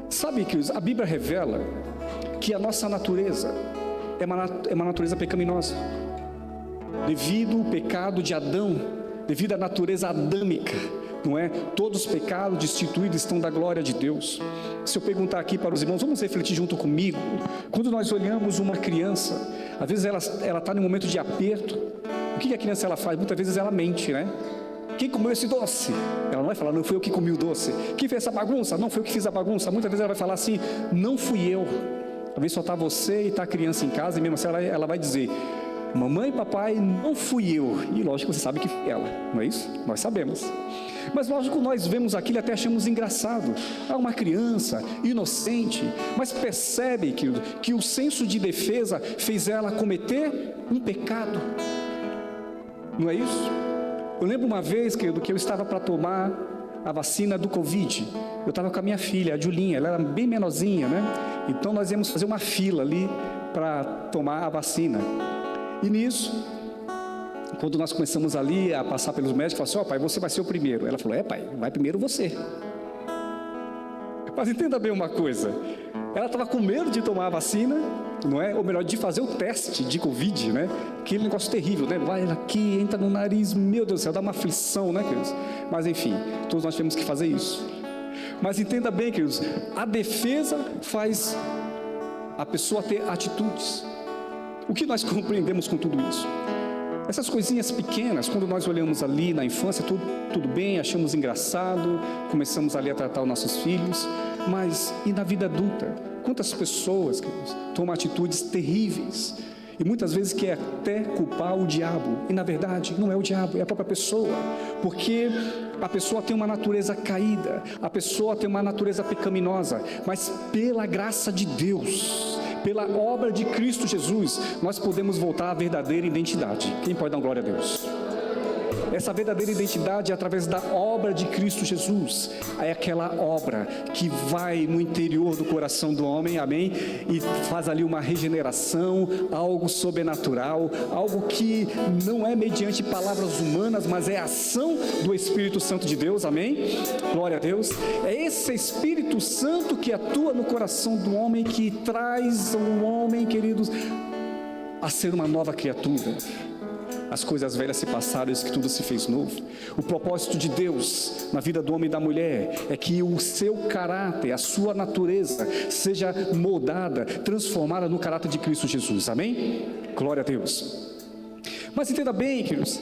Sabe que a Bíblia revela que a nossa natureza é uma natureza pecaminosa, devido ao pecado de Adão, devido à natureza adâmica, não é? Todos os pecados destituídos estão da glória de Deus. Se eu perguntar aqui para os irmãos, vamos refletir junto comigo. Quando nós olhamos uma criança, às vezes ela está num momento de aperto, o que a criança ela faz? Muitas vezes ela mente, né? Quem comeu esse doce? Ela não vai falar, não foi eu que comi o doce. Quem fez essa bagunça? Não foi eu que fiz a bagunça. Muitas vezes ela vai falar assim, não fui eu. Talvez só está você e está a criança em casa, e mesmo assim ela vai dizer, mamãe e papai, não fui eu. E lógico, você sabe que foi ela, não é isso? Nós sabemos. Mas lógico, nós vemos aquilo e até achamos engraçado. Uma criança inocente, mas percebe que o senso de defesa fez ela cometer um pecado. Não é isso? Eu lembro uma vez, querido, que eu estava para tomar a vacina do Covid. Eu estava com a minha filha, a Julinha, ela era bem menorzinha, né? Então nós íamos fazer uma fila ali para tomar a vacina. E nisso, quando nós começamos ali a passar pelos médicos, falou assim, pai, você vai ser o primeiro. Ela falou, pai, vai primeiro você. Mas entenda bem uma coisa, ela estava com medo de tomar a vacina, não é? Ou melhor, de fazer o teste de Covid, né? Aquele negócio terrível, né? Vai aqui, entra no nariz, meu Deus do céu, dá uma aflição, né, queridos? Mas enfim, todos nós temos que fazer isso. Mas entenda bem, queridos, a defesa faz a pessoa ter atitudes. O que nós compreendemos com tudo isso? Essas coisinhas pequenas, quando nós olhamos ali na infância, tudo bem, achamos engraçado, começamos ali a tratar os nossos filhos, mas e na vida adulta? Quantas pessoas, queridos, tomam atitudes terríveis e muitas vezes quer até culpar o diabo, e na verdade não é o diabo, é a própria pessoa, porque a pessoa tem uma natureza caída, a pessoa tem uma natureza pecaminosa, mas pela graça de Deus, pela obra de Cristo Jesus, nós podemos voltar à verdadeira identidade. Quem pode dar glória a Deus? Essa verdadeira identidade é através da obra de Cristo Jesus. É aquela obra que vai no interior do coração do homem, amém? E faz ali uma regeneração, algo sobrenatural, algo que não é mediante palavras humanas, mas é a ação do Espírito Santo de Deus, amém? Glória a Deus. É esse Espírito Santo que atua no coração do homem, que traz o homem, queridos, a ser uma nova criatura. As coisas velhas se passaram, isso que tudo se fez novo. O propósito de Deus na vida do homem e da mulher é que o seu caráter, a sua natureza seja moldada, transformada no caráter de Cristo Jesus, amém? Glória a Deus. Mas entenda bem, queridos,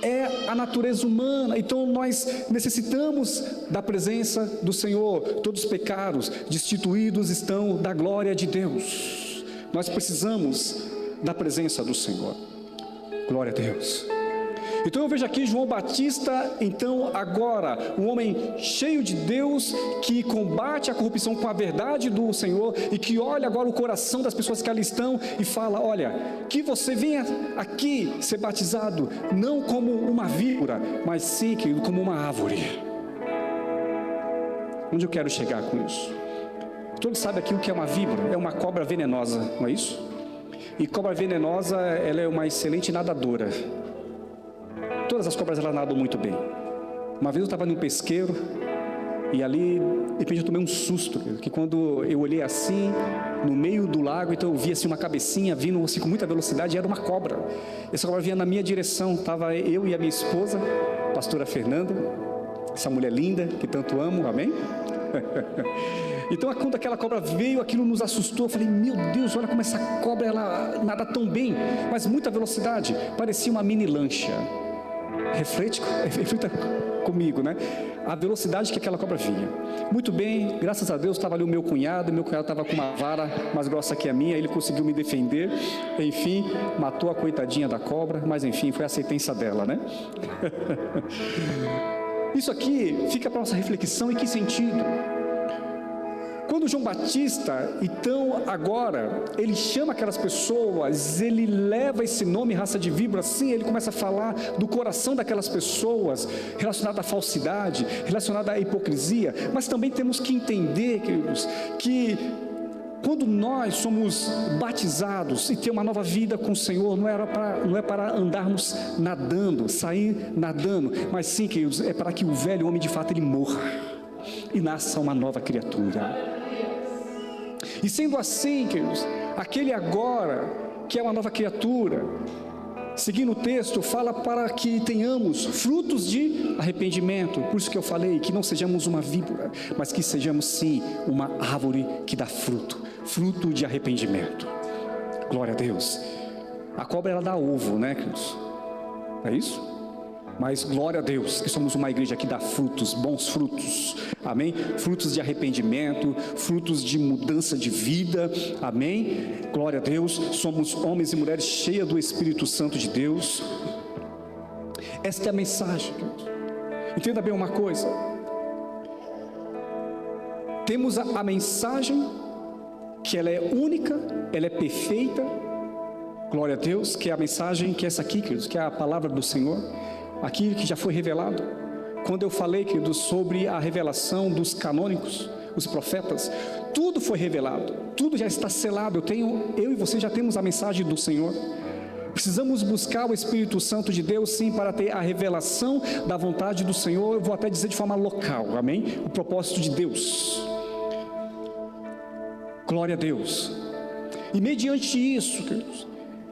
é a natureza humana, então nós necessitamos da presença do Senhor. Todos os pecados destituídos estão da glória de Deus. Nós precisamos da presença do Senhor. Glória a Deus. Então eu vejo aqui João Batista, então agora, um homem cheio de Deus, que combate a corrupção com a verdade do Senhor, e que olha agora o coração das pessoas que ali estão, e fala, olha, que você venha aqui ser batizado, não como uma víbora, mas sim, querido, como uma árvore. Onde eu quero chegar com isso? Todos sabem aqui o que é uma víbora? É uma cobra venenosa, não é isso? E cobra venenosa, ela é uma excelente nadadora. Todas as cobras, elas nadam muito bem. Uma vez eu estava num pesqueiro, e ali, de repente eu tomei um susto, que quando eu olhei assim, no meio do lago, então eu vi assim uma cabecinha vindo assim, com muita velocidade, e era uma cobra. Essa cobra vinha na minha direção, estava eu e a minha esposa, a pastora Fernanda, essa mulher linda, que tanto amo, amém? Então quando aquela cobra veio, aquilo nos assustou. Eu falei, meu Deus, olha como essa cobra, ela nada tão bem, mas muita velocidade, parecia uma mini lancha. Reflita comigo, né? A velocidade que aquela cobra vinha. Muito bem, graças a Deus estava ali o meu cunhado estava com uma vara mais grossa que a minha, ele conseguiu me defender, enfim, matou a coitadinha da cobra, mas enfim, foi a sentença dela, né? Isso aqui fica para nossa reflexão. Em que sentido? Quando João Batista, então agora, ele chama aquelas pessoas, ele leva esse nome, raça de víbora, assim, ele começa a falar do coração daquelas pessoas, relacionado à falsidade, relacionado à hipocrisia, mas também temos que entender, queridos, que quando nós somos batizados e ter uma nova vida com o Senhor, não é para andarmos nadando, sair nadando, mas sim, queridos, é para que o velho homem de fato ele morra e nasça uma nova criatura. E sendo assim, queridos, aquele agora que é uma nova criatura, seguindo o texto, fala para que tenhamos frutos de arrependimento. Por isso que eu falei que não sejamos uma víbora, mas que sejamos sim uma árvore que dá fruto de arrependimento. Glória a Deus. A cobra, ela dá ovo, né, queridos? É isso? Mas glória a Deus, que somos uma igreja que dá frutos, bons frutos, amém? Frutos de arrependimento, frutos de mudança de vida, amém? Glória a Deus, somos homens e mulheres cheias do Espírito Santo de Deus. Esta é a mensagem, queridos. Entenda bem uma coisa, temos a mensagem, que ela é única, ela é perfeita, glória a Deus, que é a mensagem, que é essa aqui, queridos, que é a palavra do Senhor, aquilo que já foi revelado. Quando eu falei, queridos, sobre a revelação dos canônicos, os profetas, tudo foi revelado, tudo já está selado. Eu e você já temos a mensagem do Senhor. Precisamos buscar o Espírito Santo de Deus, sim, para ter a revelação da vontade do Senhor. Eu vou até dizer de forma local, amém? O propósito de Deus. Glória a Deus. E mediante isso, queridos,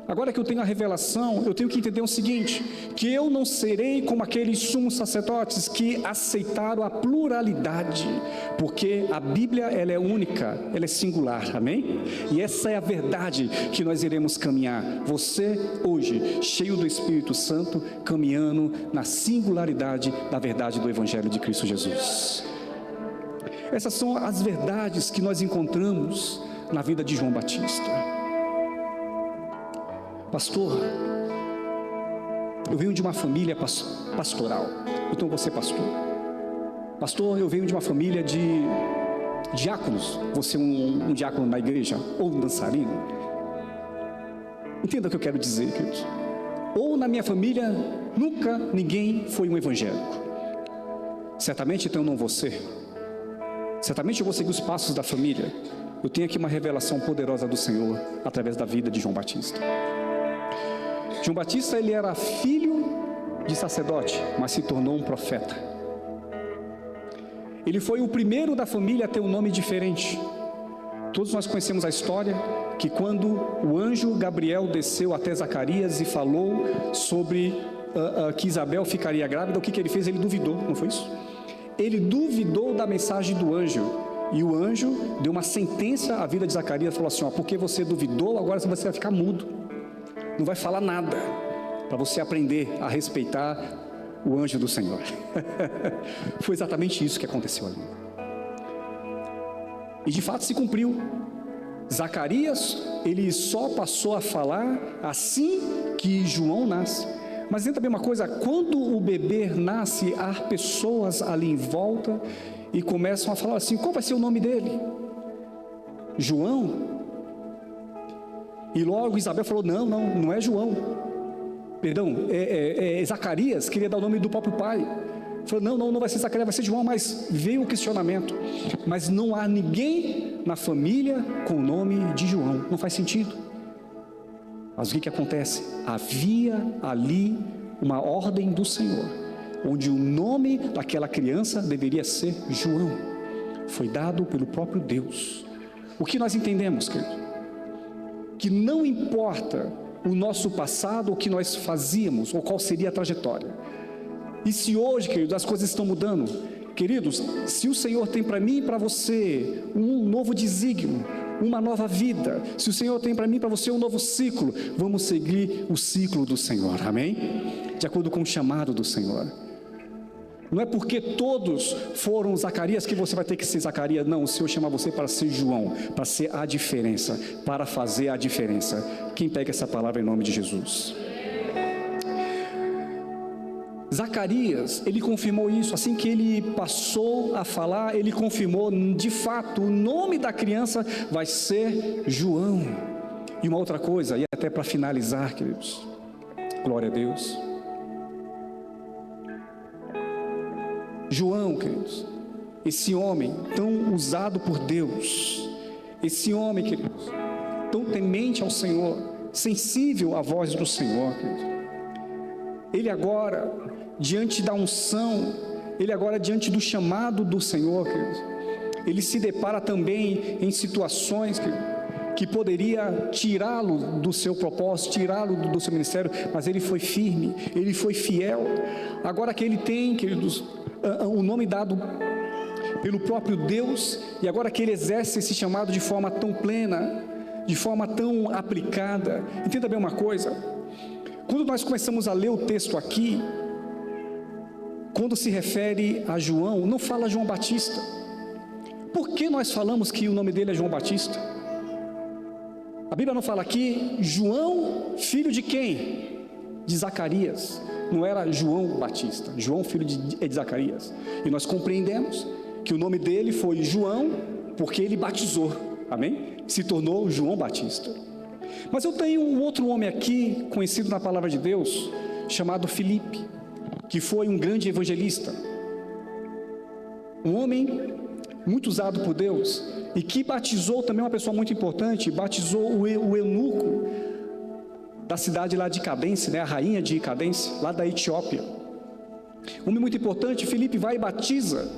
Agora que eu tenho a revelação, eu tenho que entender o seguinte, que eu não serei como aqueles sumos sacerdotes que aceitaram a pluralidade, porque a Bíblia, ela é única, ela é singular, amém? E essa é a verdade que nós iremos caminhar. Você, hoje, cheio do Espírito Santo, caminhando na singularidade da verdade do Evangelho de Cristo Jesus. Essas são as verdades que nós encontramos na vida de João Batista. Pastor, eu venho de uma família pastoral, então você pastor. Pastor, eu venho de uma família de diáconos, você um diácono na igreja, ou um dançarino. Entenda o que eu quero dizer, queridos. Ou na minha família, nunca ninguém foi um evangélico. Certamente então não vou ser. Certamente eu vou seguir os passos da família. Eu tenho aqui uma revelação poderosa do Senhor, através da vida de João Batista. João Batista, ele era filho de sacerdote, mas se tornou um profeta. Ele foi o primeiro da família a ter um nome diferente. Todos nós conhecemos a história, que quando o anjo Gabriel desceu até Zacarias e falou sobre que Isabel ficaria grávida, o que ele fez? Ele duvidou, não foi isso? Ele duvidou da mensagem do anjo, e o anjo deu uma sentença à vida de Zacarias, falou assim, porque você duvidou, agora você vai ficar mudo. Não vai falar nada, para você aprender a respeitar o anjo do Senhor. Foi exatamente isso que aconteceu ali. E de fato se cumpriu. Zacarias, ele só passou a falar assim que João nasce. Mas tem também uma coisa, quando o bebê nasce, há pessoas ali em volta e começam a falar assim, qual vai ser o nome dele? João? E logo Isabel falou, não é João. Perdão, Zacarias, queria dar o nome do próprio pai. Falou, não vai ser Zacarias, vai ser João, mas veio o questionamento. Mas não há ninguém na família com o nome de João, não faz sentido. Mas o que acontece? Havia ali uma ordem do Senhor, onde o nome daquela criança deveria ser João. Foi dado pelo próprio Deus. O que nós entendemos, querido? Que não importa o nosso passado, o que nós fazíamos, ou qual seria a trajetória. E se hoje, queridos, as coisas estão mudando, queridos, se o Senhor tem para mim e para você um novo desígnio, uma nova vida, se o Senhor tem para mim e para você um novo ciclo, vamos seguir o ciclo do Senhor, amém? De acordo com o chamado do Senhor. Não é porque todos foram Zacarias que você vai ter que ser Zacarias. Não, o Senhor chama você para ser João, para ser a diferença, para fazer a diferença. Quem pega essa palavra em nome de Jesus? Zacarias, ele confirmou isso. Assim que ele passou a falar, ele confirmou, de fato, o nome da criança vai ser João. E uma outra coisa, e até para finalizar, queridos, glória a Deus. João, queridos, esse homem tão usado por Deus, esse homem, queridos, tão temente ao Senhor, sensível à voz do Senhor, queridos, ele agora, diante da unção, ele agora diante do chamado do Senhor, queridos, ele se depara também em situações, queridos, que poderia tirá-lo do seu propósito, tirá-lo do seu ministério, mas ele foi firme, ele foi fiel. Agora que ele tem, queridos, o nome dado pelo próprio Deus, e agora que ele exerce esse chamado de forma tão plena, de forma tão aplicada. Entenda bem uma coisa, quando nós começamos a ler o texto aqui, quando se refere a João, não fala João Batista. Por que nós falamos que o nome dele é João Batista? A Bíblia não fala aqui, João, filho de quem? De Zacarias. Não era João Batista, João, filho de Zacarias. E nós compreendemos que o nome dele foi João, porque ele batizou, amém? Se tornou João Batista. Mas eu tenho um outro homem aqui, conhecido na palavra de Deus, chamado Filipe, que foi um grande evangelista. Um homem muito usado por Deus, e que batizou também uma pessoa muito importante, batizou o eunuco da cidade lá de Cadence, a rainha de Cadence, lá da Etiópia. Um homem muito importante, Filipe vai e batiza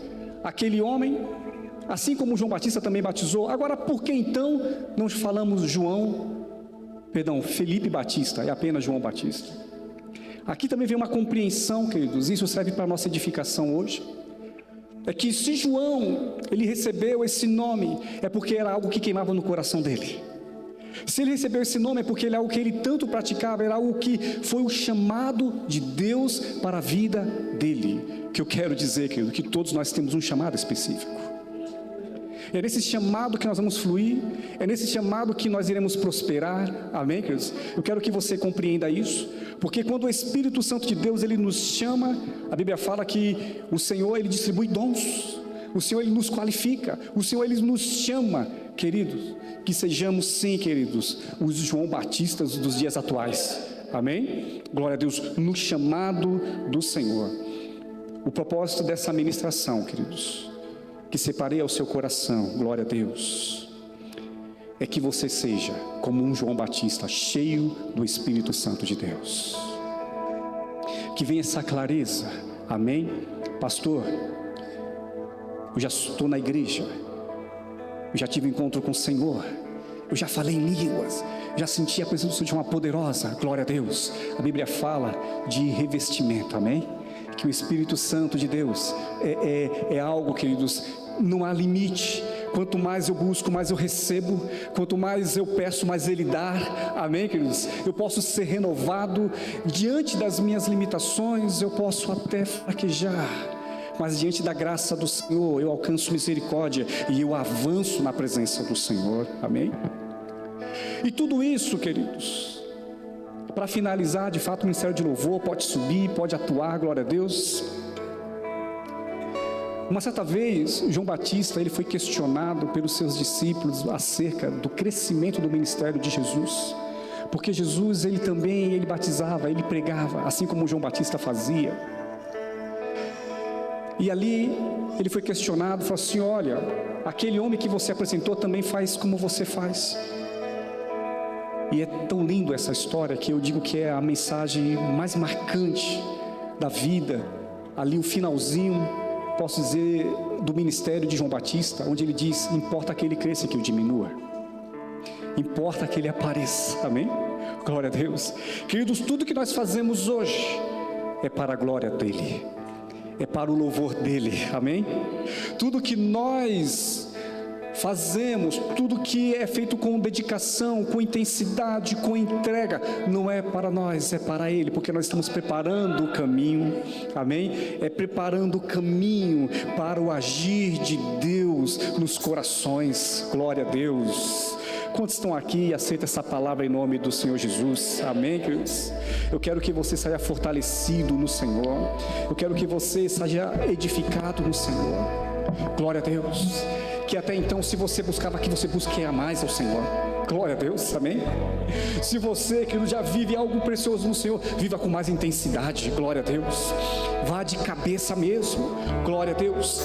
aquele homem, assim como João Batista também batizou. Agora, por que então não falamos João Felipe Batista, é apenas João Batista. Aqui também vem uma compreensão, queridos, isso serve para a nossa edificação hoje. É que se João, ele recebeu esse nome, é porque era algo que queimava no coração dele. Se ele recebeu esse nome é porque ele é algo que ele tanto praticava, era algo que foi o chamado de Deus para a vida dele. Que eu quero dizer, querido, que todos nós temos um chamado específico. É nesse chamado que nós vamos fluir, é nesse chamado que nós iremos prosperar, amém, queridos? Eu quero que você compreenda isso, porque quando o Espírito Santo de Deus, ele nos chama, a Bíblia fala que o Senhor, ele distribui dons, o Senhor, ele nos qualifica, o Senhor, ele nos chama, queridos, que sejamos sim, queridos, os João Batistas dos dias atuais, amém? Glória a Deus, no chamado do Senhor. O propósito dessa ministração, queridos, que separei ao seu coração, glória a Deus, é que você seja como um João Batista, cheio do Espírito Santo de Deus, que venha essa clareza, amém? Pastor, eu já estou na igreja, eu já tive um encontro com o Senhor, eu já falei em línguas, já senti a presença de uma poderosa, glória a Deus. A Bíblia fala de revestimento, amém? Que o Espírito Santo de Deus é algo, queridos, não há limite. Quanto mais eu busco, mais eu recebo. Quanto mais eu peço, mais Ele dá. Amém, queridos? Eu posso ser renovado. Diante das minhas limitações, eu posso até fraquejar. Mas diante da graça do Senhor, eu alcanço misericórdia e eu avanço na presença do Senhor. Amém? E tudo isso, queridos, para finalizar, de fato, o ministério de louvor pode subir, pode atuar, glória a Deus. Uma certa vez, João Batista, ele foi questionado pelos seus discípulos acerca do crescimento do ministério de Jesus, porque Jesus, ele também, ele batizava, ele pregava, assim como João Batista fazia. E ali, ele foi questionado, falou assim: olha, aquele homem que você apresentou também faz como você faz. E é tão lindo essa história que eu digo que é a mensagem mais marcante da vida, ali o finalzinho, posso dizer, do ministério de João Batista, onde ele diz: importa que ele cresça e que eu diminua, importa que ele apareça, amém? Glória a Deus. Queridos, tudo que nós fazemos hoje é para a glória dele, é para o louvor dele, amém? Tudo que nós fazemos, tudo que é feito com dedicação, com intensidade, com entrega, não é para nós, é para Ele, porque nós estamos preparando o caminho, amém? É preparando o caminho para o agir de Deus nos corações, glória a Deus. Quantos estão aqui e aceitam essa palavra em nome do Senhor Jesus, amém, queridos? Eu quero que você saia fortalecido no Senhor, eu quero que você seja edificado no Senhor, glória a Deus. Que até então, se você buscava, que você busque a mais ao Senhor, glória a Deus, amém? Se você que já vive algo precioso no Senhor, viva com mais intensidade, glória a Deus. Vá de cabeça mesmo, glória a Deus.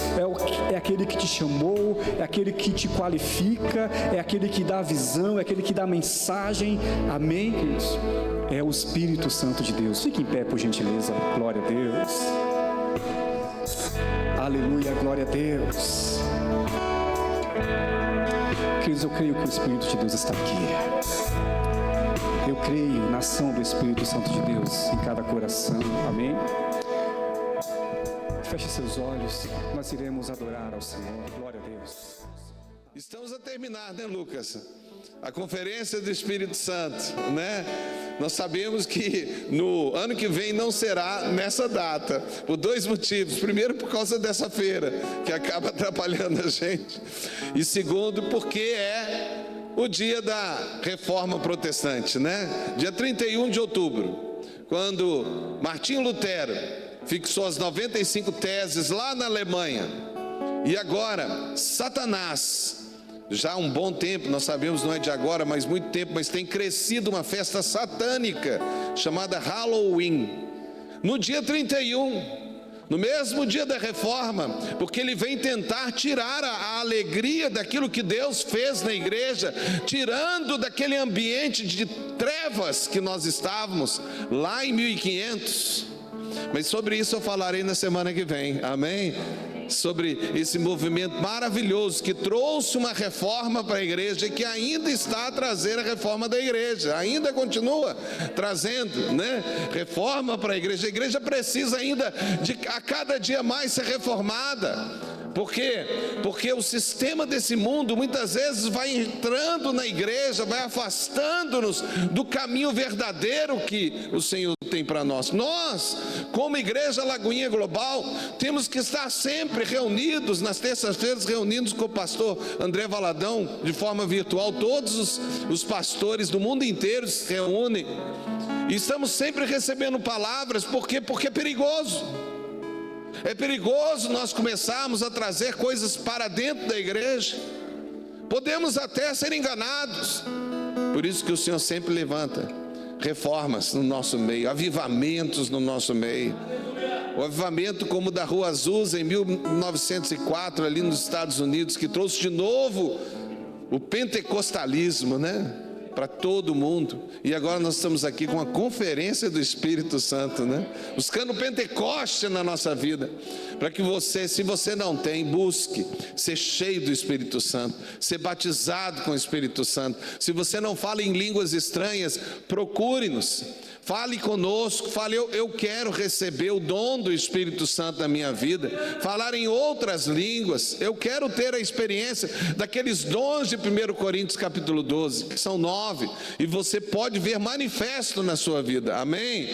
É aquele que te chamou, é aquele que te qualifica, é aquele que dá a visão, é aquele que dá a mensagem, amém, queridos? É o Espírito Santo de Deus. Fique em pé, por gentileza, glória a Deus. Aleluia, glória a Deus. Queridos, eu creio que o Espírito de Deus está aqui. Eu creio na ação do Espírito Santo de Deus em cada coração, amém? Feche seus olhos, nós iremos adorar ao Senhor, glória a Deus. Estamos a terminar, né, Lucas? A conferência do Espírito Santo, né? Nós sabemos que no ano que vem não será nessa data, por dois motivos. Primeiro, por causa dessa feira, que acaba atrapalhando a gente. E segundo, porque é o dia da Reforma Protestante, né? Dia 31 de outubro, quando Martinho Lutero fixou as 95 teses lá na Alemanha. E agora, Satanás, já há um bom tempo, nós sabemos, não é de agora, mas muito tempo, mas tem crescido uma festa satânica chamada Halloween, no dia 31, no mesmo dia da Reforma, porque ele vem tentar tirar a alegria daquilo que Deus fez na igreja, tirando daquele ambiente de trevas que nós estávamos lá em 1500. Mas sobre isso eu falarei na semana que vem, amém? sobre esse movimento maravilhoso que trouxe uma reforma para a igreja e que ainda está a trazer a reforma da igreja, ainda continua trazendo, né, reforma para a igreja. A igreja precisa ainda de a cada dia mais ser reformada. Por quê? Porque o sistema desse mundo muitas vezes vai entrando na igreja, vai afastando-nos do caminho verdadeiro que o Senhor tem para nós. Nós, como Igreja Lagoinha Global, temos que estar sempre reunidos, nas terças-feiras, reunidos com o pastor André Valadão, de forma virtual. Todos os pastores do mundo inteiro se reúnem e estamos sempre recebendo palavras. Por quê? Porque é perigoso. É perigoso nós começarmos a trazer coisas para dentro da igreja. Podemos até ser enganados. Por isso que o Senhor sempre levanta reformas no nosso meio, avivamentos no nosso meio. O avivamento como o da Rua Azusa em 1904, ali nos Estados Unidos, que trouxe de novo o pentecostalismo, né, para todo mundo. E agora nós estamos aqui com a conferência do Espírito Santo, né, buscando o Pentecoste na nossa vida, para que você, se você não tem, busque ser cheio do Espírito Santo, ser batizado com o Espírito Santo. Se você não fala em línguas estranhas, procure-nos, fale conosco, fale, eu quero receber o dom do Espírito Santo na minha vida, falar em outras línguas, eu quero ter a experiência daqueles dons de 1 Coríntios capítulo 12, que são 9, e você pode ver manifesto na sua vida, amém?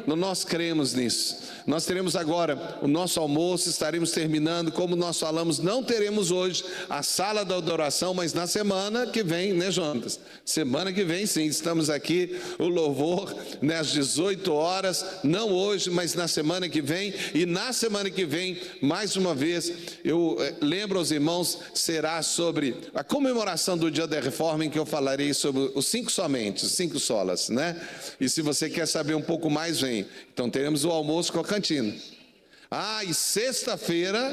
Nós cremos nisso. Nós teremos agora o nosso almoço, estaremos terminando, como nós falamos, não teremos hoje a sala da adoração, mas na semana que vem, né, Jonas? Semana que vem, sim, estamos aqui, o louvor, né, às 18 horas, não hoje, mas na semana que vem. E na semana que vem, mais uma vez, eu lembro aos irmãos, será sobre a comemoração do Dia da Reforma, em que eu falarei sobre os 5 somente, os 5 solas, né? E se você quer saber um pouco mais, vem. Então teremos o almoço com a cantina. E sexta-feira,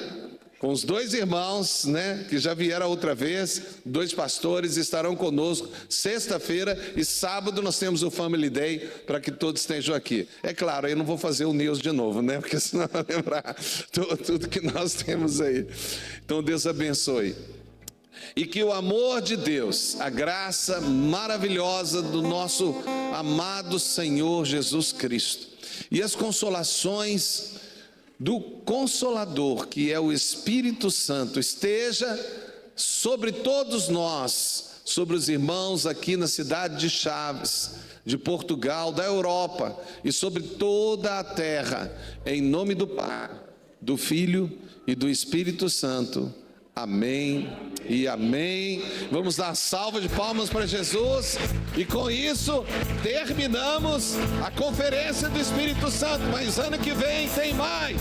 com os 2 irmãos, né, que já vieram outra vez, 2 pastores estarão conosco, sexta-feira, e sábado nós temos o Family Day, para que todos estejam aqui. É claro, eu não vou fazer o news de novo, né, porque senão vai lembrar tudo que nós temos aí. Então Deus abençoe. E que o amor de Deus, a graça maravilhosa do nosso amado Senhor Jesus Cristo, e as consolações do Consolador, que é o Espírito Santo, esteja sobre todos nós, sobre os irmãos aqui na cidade de Chaves, de Portugal, da Europa, e sobre toda a terra, em nome do Pai, do Filho e do Espírito Santo. Amém e amém. Vamos dar salva de palmas para Jesus. E com isso terminamos a conferência do Espírito Santo. Mas ano que vem tem mais.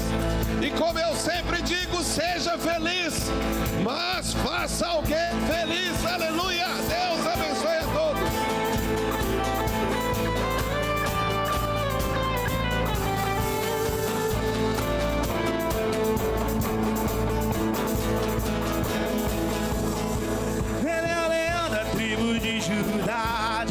E como eu sempre digo, seja feliz, mas faça alguém feliz. Aleluia. Deus abençoe a todos. Ele é o leão da tribo de Judá.